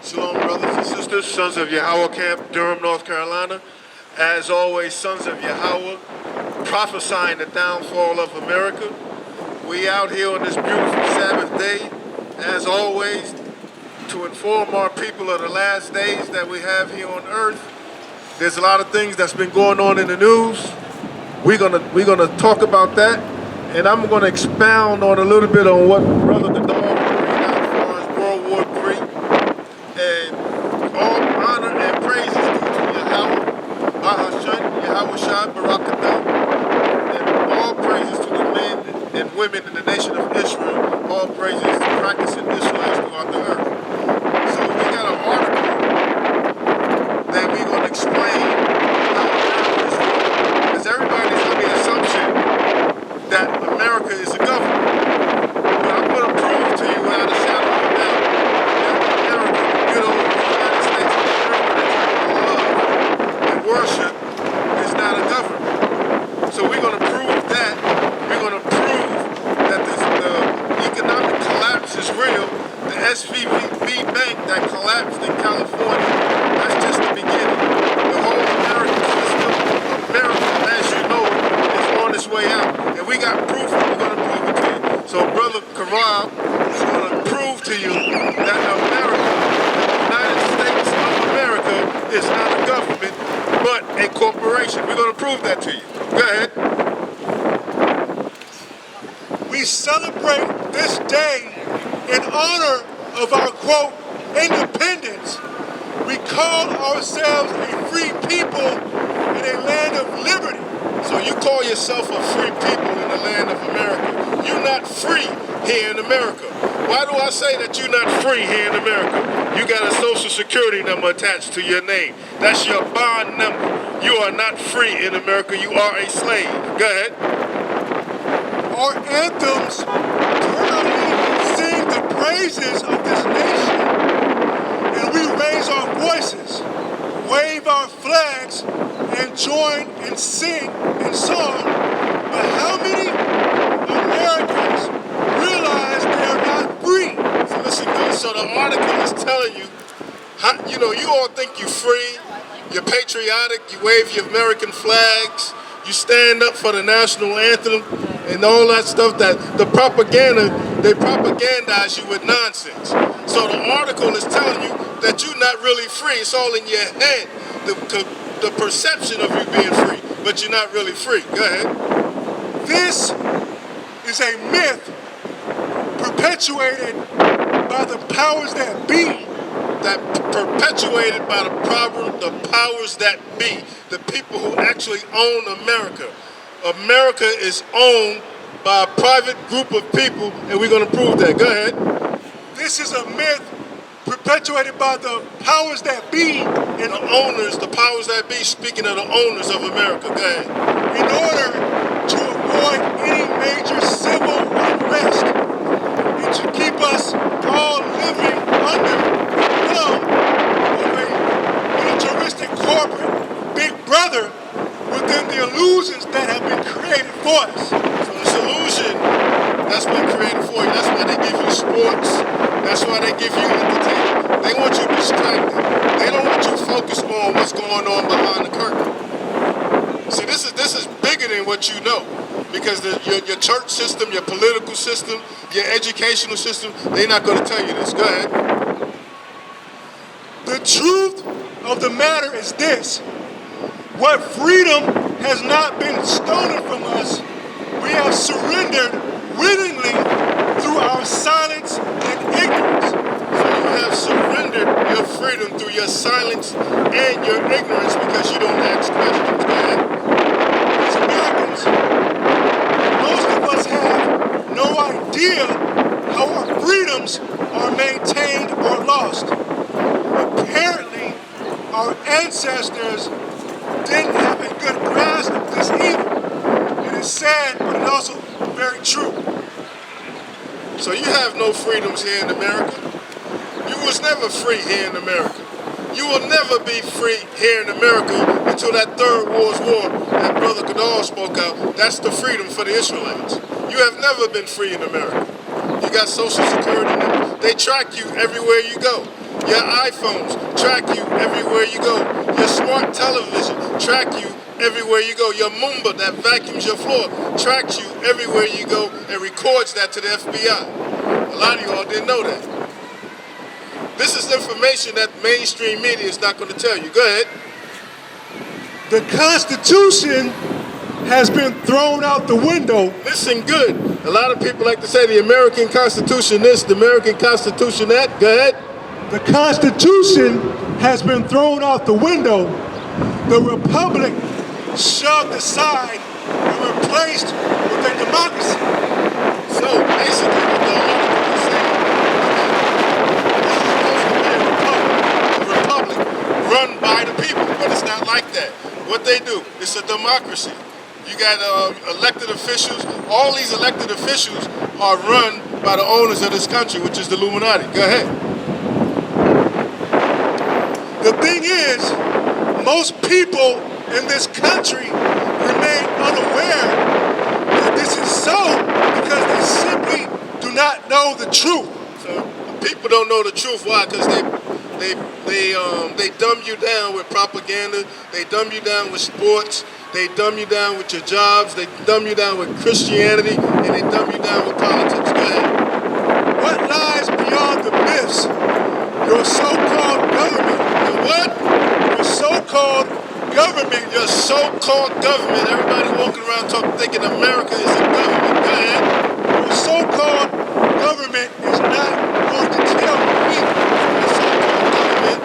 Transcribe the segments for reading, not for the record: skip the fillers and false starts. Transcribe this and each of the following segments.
Shalom, brothers and sisters, sons of Yahweh Camp, Durham, North Carolina. As always, sons of Yahweh, prophesying the downfall of America. We out here on this beautiful Sabbath day, as always, to inform our people of the last days that we have here on earth. There's a lot of things that's been going on in the news. We're gonna talk about that, and I'm gonna expound on a little bit on what Brother Gadar bring out as far as World War III. And all honor and praise is due to Yahweh, Bahashan, Yahweh Shai, Barakadah. And all praises to the men and women in the nation of Israel. All praises to practicing Israelites throughout the earth. So we got an article that we're going to explain how America is ruled. Because everybody's under the assumption that America is a government. But I'm going to prove to you without a shadow of a doubt that America, good old United States of America that you love and worship, is not a government. So we're going to prove that. We're going to prove that the economic collapse is real. The SVB bank that collapsed in California, that's just the beginning. The whole American system, America as you know it, is on its way out. And we got proof, and we're going to prove it to you. So Brother Karal is going to prove to you that America, the United States of America, is not a government, but a corporation. We're going to prove that to you. Go ahead. We celebrate this day in honor of our, quote, independence. We call ourselves a free people in a land of liberty. So you call yourself a free people in the land of America. You're not free here in America. Why do I say that you're not free here in America? You got a social security number attached to your name. That's your bond number. You are not free in America. You are a slave. Go ahead. Our anthems eternally sing the praises of this nation, and we raise our voices, wave our flags, and join and sing in song. But how many Americans realize they are not free? So listen, guys, so the article is telling you, you all think you're free, you're patriotic, you wave your American flags, you stand up for the national anthem, and all that stuff that the propaganda, they propagandize you with nonsense. So the article is telling you that you're not really free. It's all in your head, the perception of you being free, but you're not really free. Go ahead. This is a myth perpetuated by the powers that be. That perpetuated by the powers that be, the people who actually own America. America is owned by a private group of people, and we're going to prove that. Go ahead. This is a myth perpetuated by the powers that be. And the owners, the powers that be, speaking of the owners of America. Go ahead. In order to avoid any major civil unrest and to keep us all living under the thumb of a militaristic corporate big brother within the illusions that have been created for us. So this illusion that's been created for you, that's why they give you sports, that's why they give you entertainment. They want you distracted. They don't want you focused on what's going on behind the curtain. See, this is bigger than what you know. Because your church system, your political system, your educational system, they're not going to tell you this. Go ahead. The truth of the matter is this. What freedom has not been stolen from us, we have surrendered willingly through our silence and ignorance. So you have surrendered your freedom through your silence and your ignorance because you don't ask questions. Go ahead. As Americans, most of us have no idea how our freedoms are maintained or lost. Apparently, our ancestors didn't have a good grasp of this either. It is sad, but it's also very true. So you have no freedoms here in America. You was never free here in America. You will never be free here in America until that Third World War that Brother Gadar spoke out. That's the freedom for the Israelites. You have never been free in America. You got Social Security numbers. They track you everywhere you go. Your iPhones track you everywhere you go. Your smart television track you everywhere you go. Your Moomba that vacuums your floor tracks you everywhere you go and records that to the FBI. A lot of y'all didn't know that. This is information that mainstream media is not going to tell you. Go ahead. The Constitution has been thrown out the window. Listen good. A lot of people like to say the American Constitution this, the American Constitution that. Go ahead. The Constitution has been thrown out the window. The Republic shoved aside and replaced with a democracy. So basically what the article is saying, this is supposed to be a republic run by the people, but it's not like that. What they do, it's a democracy. You got elected officials. All these elected officials are run by the owners of this country, which is the Illuminati. Go ahead. The thing is, most people in this country remain unaware that this is so because they simply do not know the truth. So people don't know the truth. Why? Because they dumb you down with propaganda. They dumb you down with sports. They dumb you down with your jobs. They dumb you down with Christianity, and they dumb you down with politics. Go ahead. What lies beyond the myths? Your so-called government. Your what? Your so-called government. Your so-called government. Everybody walking around thinking America is a government. Go ahead. Your so-called government is not going to tell me. The so-called government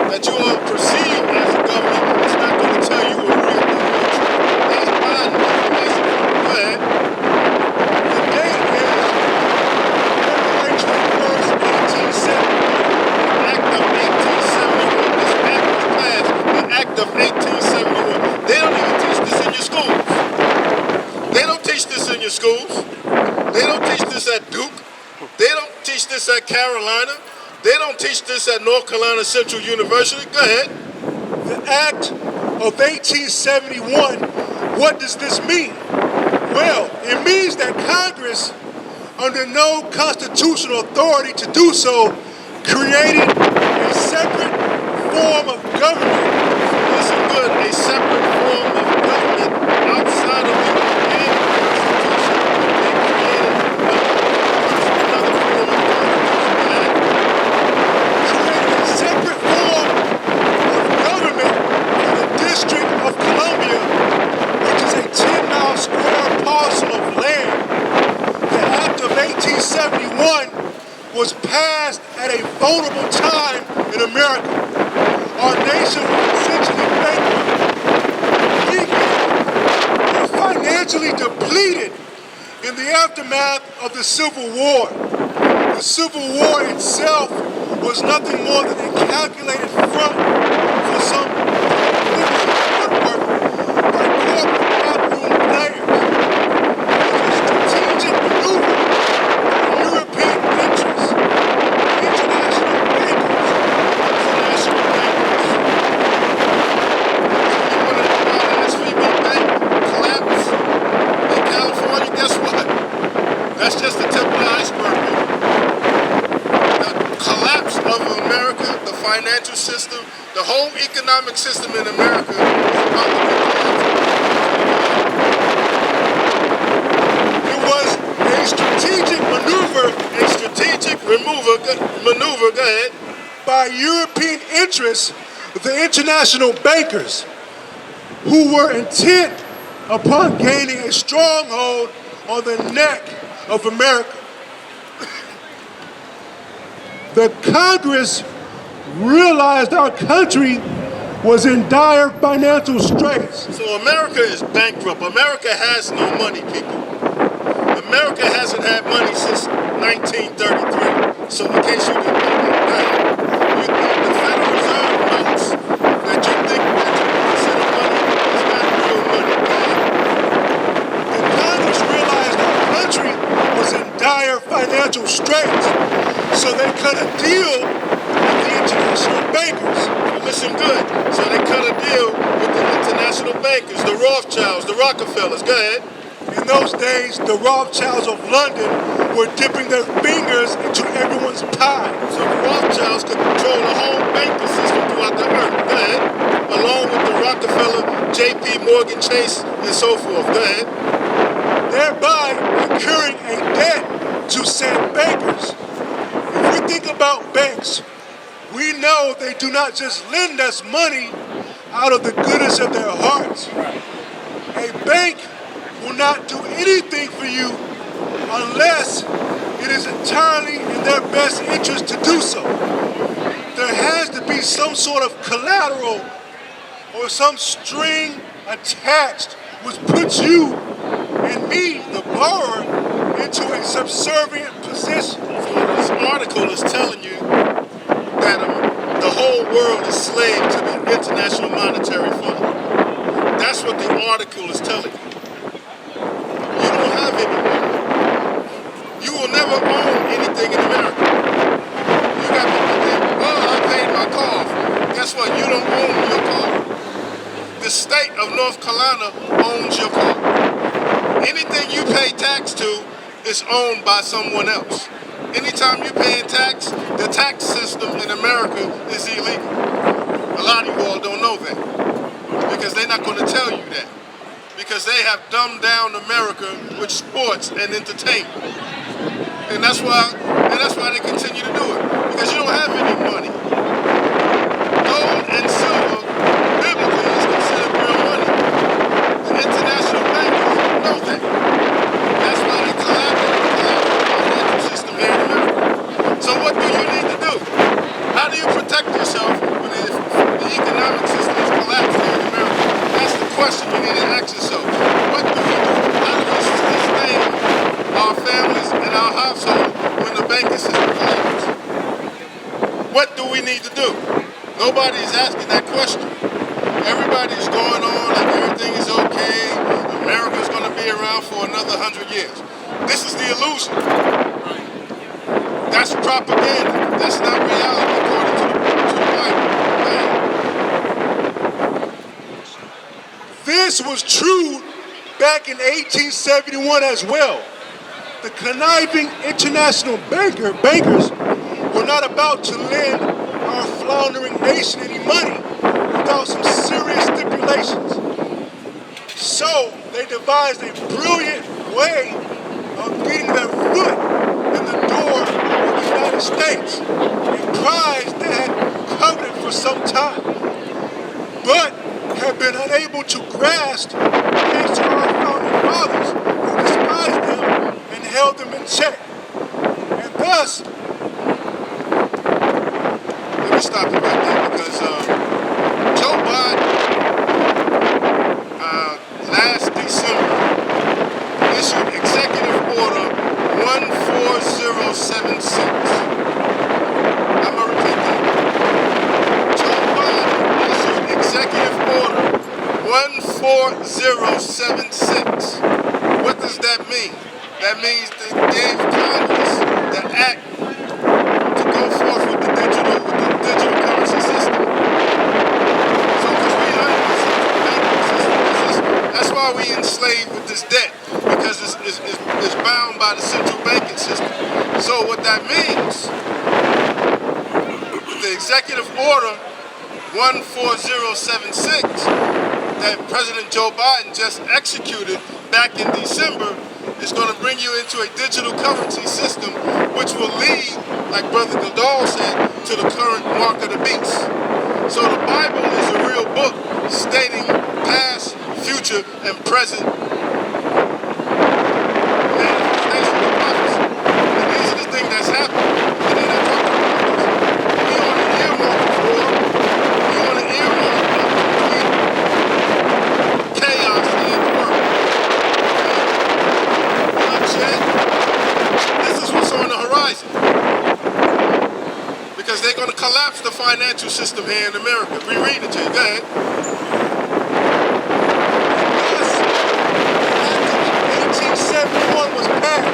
that you all perceive as a government is not going to tell you what real thing is. They hide information. Go ahead. The date is February 21st, 1870. Act of 1871. This act was passed. The Act of 1871. They don't even teach this in your schools. They don't teach this in your schools. They don't teach this at Duke. They don't teach this at Carolina. They don't teach this at North Carolina Central University. Go ahead. The Act of 1871, what does this mean? Well, it means that Congress, under no constitutional authority to do so, created a separate form of government. Listen good, a separate form of government outside of the organic constitution. They created another form of government. Created a separate form of government for the District of Columbia, which is a 10-mile square parcel of land. The Act of 1871 was passed at a vulnerable time in America. Our nation was essentially bankrupt, weakened, and financially depleted in the aftermath of the Civil War. The Civil War itself was nothing more than a calculated front for some footwork by corporate backroom players. It was a strategic maneuver for European interests, international bankers. International bankers. So you want to know why the SVB Bank collapsed in California? Guess what? That's just the tip of the iceberg. The collapse of America, the financial system, the whole economic system in America is about to be collapsed. It was a strategic maneuver maneuver, go ahead. by European interests, the international bankers, who were intent upon gaining a stronghold on the neck of America. The Congress realized our country was in dire financial straits. So America is bankrupt. America has no money, people. America hasn't had money since 1933. So in case you didn't know that, the Federal Reserve notes that you think that you consider money is not real money. The Congress realized our country was in dire financial straits, so they cut a deal with the international bankers. Listen good. So they cut a deal with the international bankers, the Rothschilds, the Rockefellers. Go ahead. In those days, the Rothschilds of London were dipping their fingers into everyone's pie. So the Rothschilds could control the whole banking system throughout the earth. Go ahead. Along with the Rockefeller, J.P. Morgan Chase, and so forth. Go ahead. Thereby incurring a debt to said bankers. If we think about banks, we know they do not just lend us money out of the goodness of their hearts. A bank will not do anything for you unless it is entirely in their best interest to do so. There has to be some sort of collateral or some string attached which puts you and me, the borrower, into a subservient position. So this article is telling you that the whole world is slave to the International Monetary Fund. That's what the article is telling you. You don't have any money. You will never own anything in America. You got people think, well, I paid my car off. Guess what? You don't own your car. The state of North Carolina owns your car. Anything you pay tax to is owned by someone else. Anytime you pay tax, the tax system in America is illegal. A lot of you all don't know that because they're not going to tell you that because they have dumbed down America with sports and entertainment. And that's why they continue to do it because you don't have any money. Gold and silver biblically is considered real money. The international bankers know that. That's why they collapse the financial system here in America. So what do you need to do? How do you protect yourself when the economic system is collapsed here in America? That's the question you need to ask yourself. What do we do? How do we sustain our families and our household when the banking system collapses? What do we need to do? Nobody's asking that question. Everybody's going on like everything is okay. America's going to be around for another 100 years. This is the illusion. That's propaganda. That's not reality according to the Bible. This was true back in 1871 as well. The conniving international bankers were not about to lend our floundering nation any money without some serious stipulations. So they devised a brilliant way of getting their foot in the door of the United States, a prize they had coveted for some time, but have been unable to grasp thanks to our founding fathers who despised them and held them in check. And thus, let me stop you right there because Joe Biden last December issued Executive Order 14076. I'm going to repeat that. Joe Biden issued Executive Order 14076. What does that mean? That means they gave Congress the act to go forth with the digital currency system. So because we under the central banking system, that's why we enslaved with this debt, because it's bound by the central banking system. So what that means, the Executive Order 14076 that President Joe Biden just executed back in December is going to bring you into a digital currency system, which will lead, like Brother Goodall said, to the current mark of the beast. So the Bible is a real book stating past, future, and present manifestation of prophecy. And these are the things that's happening. And then I talk about this. We on an earmark war. We on an earmark of chaos in the world. Bloodshed. This is what's on the horizon. Because they're going to collapse the financial system here in America. Reread it to you. Go ahead. Yes, 1871 was passed.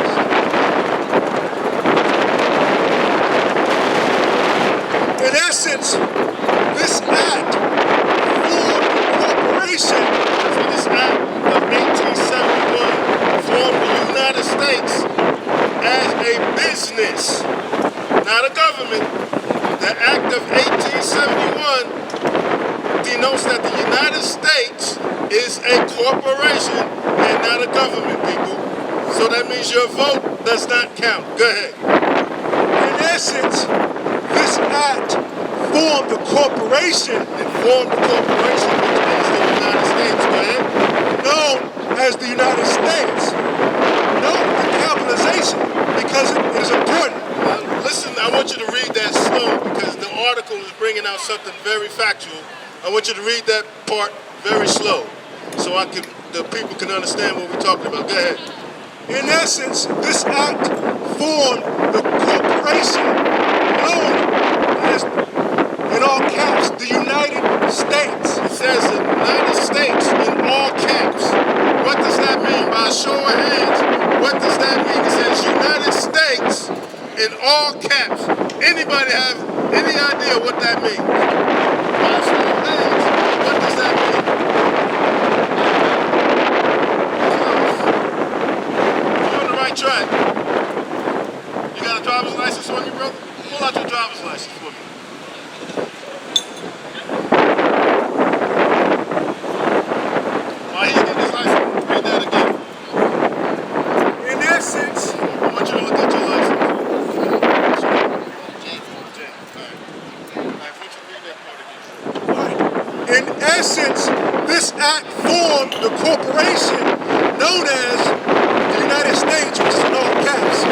In essence, this act for incorporation So this act of 1871 of 1871 denotes that the United States is a corporation and not a government, people. So that means your vote does not count. Go ahead. In essence, this act formed the corporation, It formed the corporation, which means the United States. Go ahead. known as the United States. Note the capitalization because it is important. Listen, I want you to read that slow because the article is bringing out something very factual. I want you to read that part very slow so the people can understand what we're talking about. Go ahead. In essence, this act formed the corporation known as, in all caps, the United States. It says the United States in all caps. What does that mean? By a show of hands, what does that mean? It says United States in all caps. Anybody have any idea what that means? By a show of hands, what does that mean? You're on the right track. You got a driver's license on you, brother? Pull out your driver's license for me. While he's getting his license, read that again. In essence, I want you to look at your license. in essence, this act formed the corporation known as the United States, which is in all caps.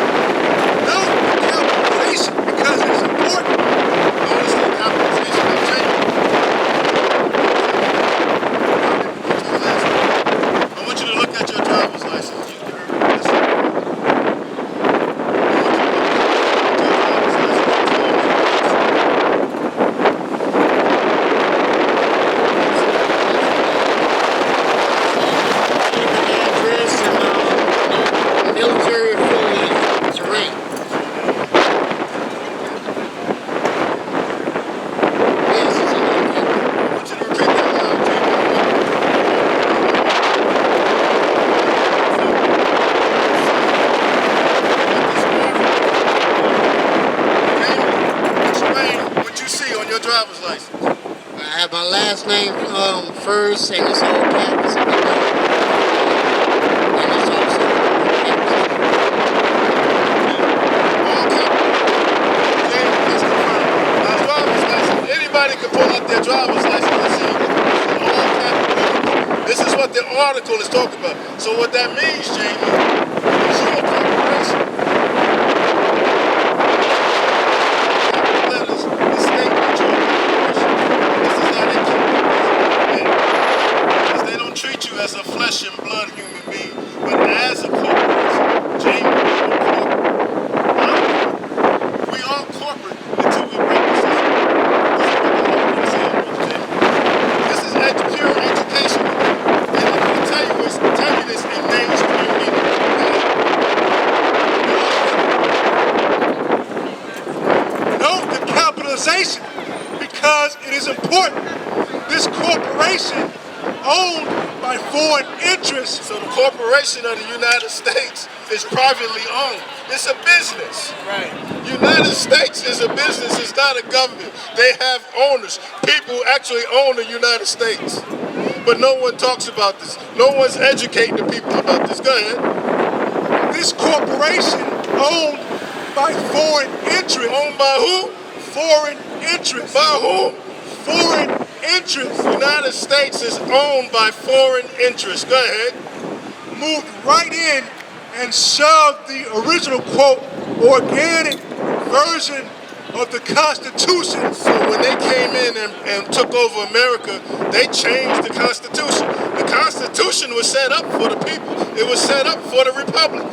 Note the capitalization because it is important. Notice the capitalization of Jacob. I want you to look at your driver's license. Driver's license. I have my last name first, and it's all caps. And it's also All caps. That's confirmed. Now, driver's license. Anybody can pull out their driver's license and see all caps. This is what the article is talking about. So what that means, Jamie, is you're a corporation. Letters, the statement you're a corporation. This is how they keep it. Because they don't treat you as a flesh and blood human being, but as a corporation. Jamie, you're a corporate. We are corporate until we break the system. This is pure education. And I'm going to tell you this in mainstream media. Note the capitalization because it is important. This corporation owned by foreign interests. So the corporation of the United States is privately owned. It's a business. Right. United States is a business. It's not a government. They have owners. People actually own the United States. But no one talks about this. No one's educating the people about this. Go ahead. This corporation owned by foreign interests. Owned by who? Foreign interests. By whom? Foreign interests. The United States is owned by foreign interests. Go ahead. Moved right in and shoved the original, quote, organic version of the Constitution. So when they came in and took over America, they changed the Constitution. The Constitution was set up for the people. It was set up for the Republic.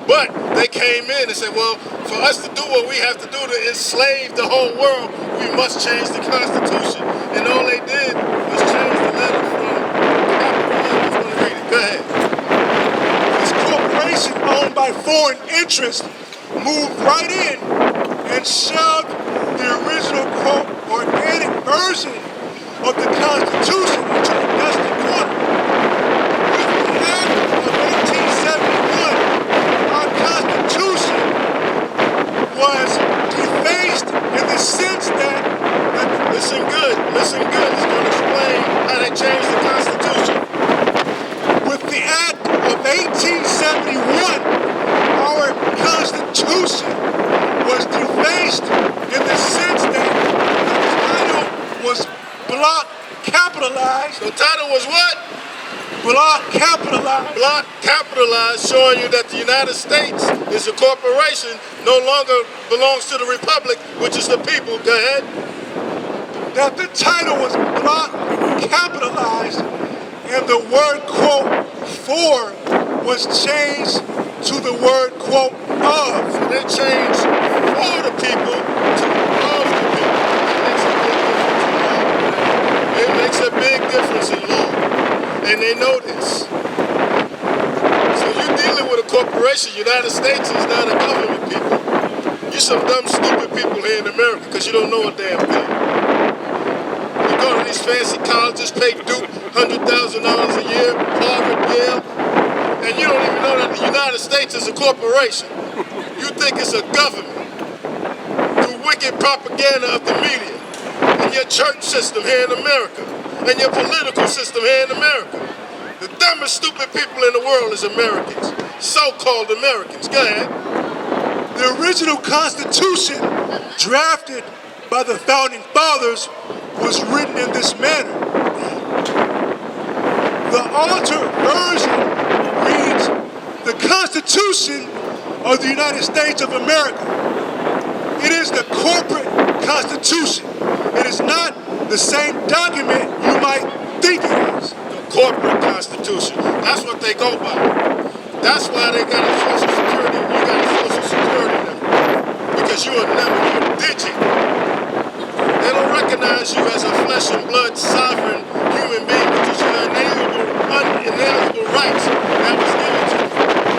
But they came in and said, well, for us to do what we have to do to enslave the whole world, we must change the Constitution. And all they did was change the letter from capital letters. Read it. Go ahead. This corporation owned by foreign interests moved right in and shoved the original, quote, organic version of the Constitution into the dusty corner. With the Act of 1871, our Constitution was defaced in the sense that Listen good. Listen good. It's going to explain how they changed the Constitution. With the Act of 1871, our Constitution was defaced in the sense that the title was block capitalized. The title was what? Block capitalized. Block capitalized, showing you that the United States is a corporation, no longer belongs to the Republic, which is the people. Go ahead. That the title was block capitalized and the word, quote, for was changed to the word, quote, of. So they changed for the people to of the people. It makes a big difference in law. And they know this. So you're dealing with a corporation. United States is not a government, people. You're some dumb, stupid people here in America because you don't know a damn thing. You go to these fancy colleges, pay Duke $100,000 a year, Harvard, Yale, and you don't even know that the United States is a corporation. You think it's a government through wicked propaganda of the media and your church system here in America and your political system here in America. The dumbest, stupid people in the world is Americans, so-called Americans. Go ahead. The original Constitution, drafted by the Founding Fathers, was written in this manner. The altered version reads, "The Constitution of the United States of America." It is the corporate Constitution. It is not the same document you might think it is. The corporate Constitution. That's what they go by. That's why they got a Social Security. You got a Social Security number. Because you're a number, you're a digit. They don't recognize you as a flesh and blood sovereign human being, which is your unalienable rights that was given to you.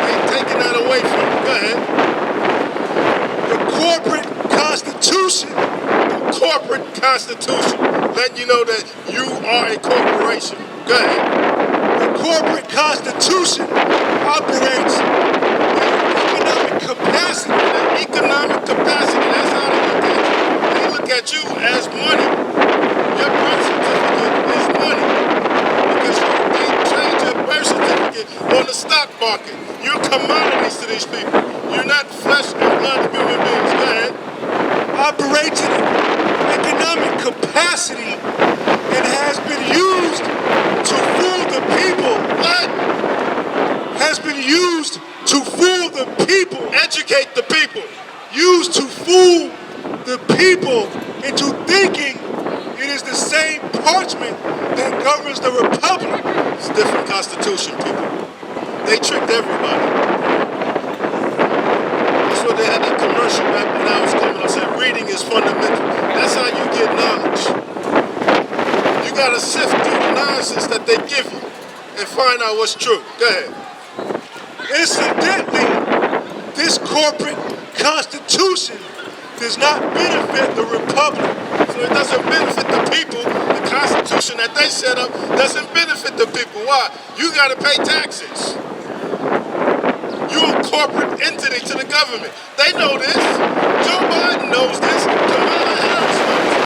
They've taken that away from you. Go ahead. The corporate Constitution. The corporate Constitution, letting you know that you are a corporation. Go ahead. The corporate Constitution operates in economic capacity. The economic capacity, that's how they look at you. They look at you as money. Your birth certificate is money. Because they trade your birth certificate on the stock market. You're commodities to these people. You're not flesh and blood human beings. Go ahead. Operates in economic capacity and has been used to fool the people. What? Has been used to fool the people. Educate the people. Used to fool the people into thinking it is the same parchment that governs the republic. It's a different constitution, people. They tricked everybody. That's what they had that commercial back when I was coming. I said, reading is fundamental. That's how you get knowledge. You gotta sift through the nonsense that they give you and find out what's true. Go ahead. Incidentally, this corporate constitution does not benefit the republic. So it doesn't benefit the people. The constitution that they set up doesn't benefit the people. Why? You gotta pay taxes. You're a corporate entity to the government. They know this. Joe Biden knows this. Kamala Harris knows this.